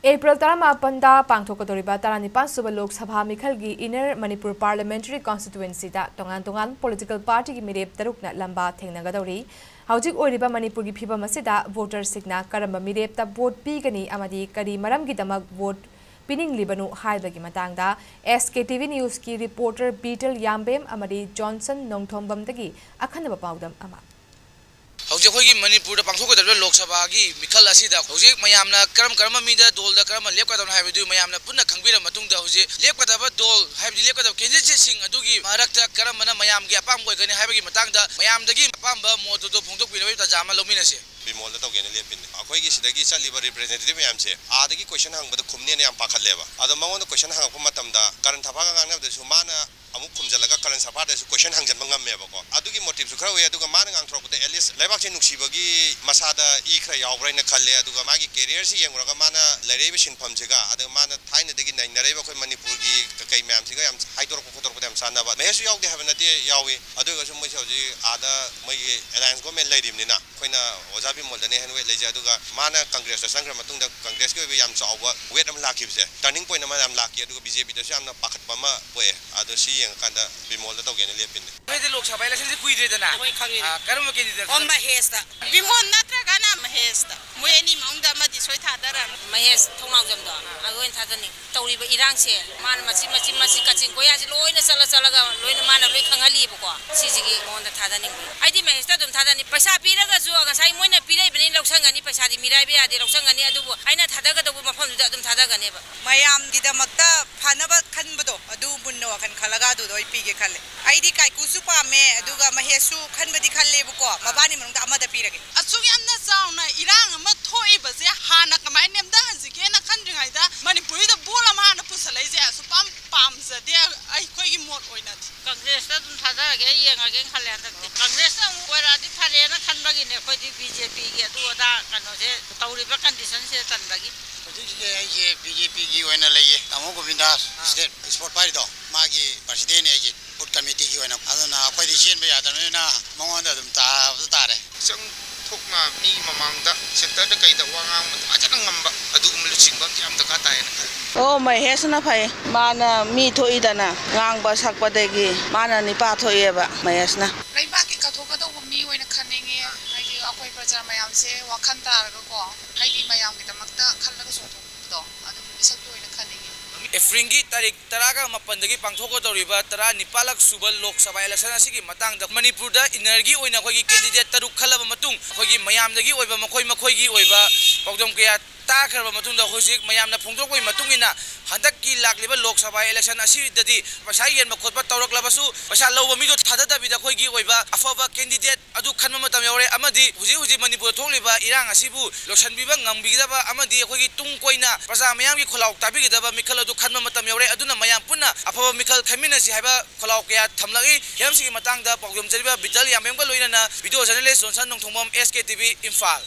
April 18दा पांगथोकदोरिबा 19 सुबह लोक सभा मिखलगी इनर मणिपुर पार्लियामेंट्री कॉन्स्टिट्यूएंसी दा तोंगान पॉलिटिकल पार्टी की मिरेप तरुकना लंबा थेंगनगदौरी हौजिक ओइरिबा मणिपुर की फिबम असिदा वोटर सिग्ना करम मिरेप ता वोट पीगनी अमदी करी मरमगिदमक वोट पिनिंगलिबनु हाइबगी मतंगदा SKTV न्यूज की रिपोर्टर बीटल याम्बेम अमदी जॉनसन नोंगथोंबमदगी अखनब पाउदम अमा हौजे खोगी मणिपुर पांथोकदब लोकसभा की मिखल असिदा हौजे मयामना करम मीदा दोल करम लेपकदम हाइबदु मयामना पुन्ना खंगबिरा मतुंगदा हौजे लेपकदब दोल हाइबदि लेपकदब कैंडिडेट सिंग अदुगी मारकता करमना मयाम की अपाम ओइगनि हाइबगी मतंगदा मयामदगी अपाम मोदुदो फोंदोकबिनबि तजामा लौमिनसे बिमोल तौगेने लेपिन अखोइगी सिदगी चलिबा रिप्रेजेंटेटिव मयामसे आदगी क्वेश्चन हंगबद खुमनेने याम पाखलेबा अद मंगोन क्वेश्चन हंगपा मतमदा करन थाफागा गांगनबदसु माना अमुक खुमजलगा करन सफादसु क्वेश्चन हंगजन बंगमेबको अदुगी मोटिव खरा वे अदुगा माना गांगथ्रोकते एलिस लेबाकसे नुक्सिबगी मसादा ई खरा यावब्राइना खल्ले अदुगा मागी कैरियर से यंगरगा माना लरेबे सिनफमसेगा अदुगा माना थाइनदगी नैनरेबा खoi मणिपुरगी कई मयामसिगा याम हाइदोरको खोदोरको याम सानाबा मेहसु यावदे हाबनते यावी अदुगासु मैसे हौजी आदा मैगे अलायंस गवर्नमेंट लैरिमनिना खोइना ओजा बिमोलदने हेनवे लेजे अदुगा माना कांग्रेस संग्र मतुंगदा कांग्रेस के याम चावबा वेट अम लाखिबसे टर्निंग पॉइंट अमा याम लाखि अदुगा बीजेपी दसु यामना पाखतपमा पोए अदु सी यंगकांदा बिमोलदा तौगेने लेपिने मैदे लोकसभा इलेक्शन से कुइद्रेदना करम कैंडिडेट ओ महेशदा बिमोल नत्रगाना महेशदा मोयनी मौंगदा मदि सोय थादरा महेश थोंनावजमदो अगोइन थादनी तौरिबा इरांगसे मान मची कचिंग कोयासि लोइना चलगा लोइना माना लोइ खंगलिबको सिजिगी मोंदा थादनी आइदि महेशदा दुम थादनी पैसा पीरगा जु गसाइ मोइना पीराइबनि लौसंगनी पैसादि मिराइबे यादि लौसंगनी अदुबु आइना थादगदबु मफमदुदा अदुम थादगनेबा मयाम दिदमक्ता फानबा खनबदो अदु बुन्नो वखन खलगा अदु दोइ पीगे खले आइदि काइकुसु पामे अदुगा महेशु खनबदि खल्लेबको मबानी मनुंगदा अमदा पीरगे असु यामना चाउना इरांग अमा थोइबसे हाना कमाइ नेमदा हजिकेना खनद्रिङाइदा मणिपुरीदा बोल अमा हाना पुसलैजे असु पामजदे आइखोइगी मोट ओइना कांग्रेसदा दुम थादरगे येंगागे खले हदकते कांग्रेसदा ओरादि फारेना खनबगिने खोइदि बीजेपी गे अदुदा कनोसे तौरिबा कंडीशन से तनबगी ये बीजेपी की ओइना लइए तमो गोविंदास स्टेट स्पोर्ट पार्टी दो मागी प्रेसिडेंट एजे बुट कमिटी की ओइना अदना अखोइदि सेनबे यादनना मंगोंदा दुम तारे संग थोकना मी ममांगदा सेक्टर द कइदा वांगांग अजन ngamba अदुगुम लुचिंगबा याम दका तायना खल ओ महेशना फै माना मी थोइदना ngang sakpadegi माना निपा थोइएबा महेशना लैबा की कथोकदो मी ओइना खनेंगे हाइदि अखोइ प्रजा मयाम से वाखन तारगको हाइदि मयाम गिदमक्ता खल्लगा सोथोकदो अदु मिसक्तो ओइना खनेंगे एफ्रिंगी तारीख 10 मापनदगी पांथोकदौरिबा 19 सुबह लोकसभा इलेक्शन असिगी मतंगदा मणिपुरदा इनर्गी ओइना खोगी कैंडिडेट तरुक खलब मतुंग खोगी मयामदगी ओइबा मखोई ओइबा पौदम कया ताखरबा मतुंगदा होजिक मयामना फोंदोकoi मतुंगिना हंदककी लाक्लिबा लोकसभा इलेक्शन असिददी पैसा येन मखोतबा तौरकलबसु पैसा लौबा मिदो थाददबिदा खोगी ओइबा अफबा कैंडिडेट अदु खनमा मतम यौरे अमदी हुजी मणिपुर थोकलिबा इरांग असिबु लोसनबिबा ngambigidaba अमदी खोगी तुंग कोइना प्रजा मयामगी खोलाउ ताबिगदबा मिखल अदु खनमा मतम यौरे अदुना मयाम पुन्ना अफबा मिखल खमिनसि हाइबा खोलाउ कया थमलगी हेमसिगी मतंगदा पौगम जरिबा बिटल यामेमगा लोइना video journalist Jonson Nongthombam SKTV Imphal.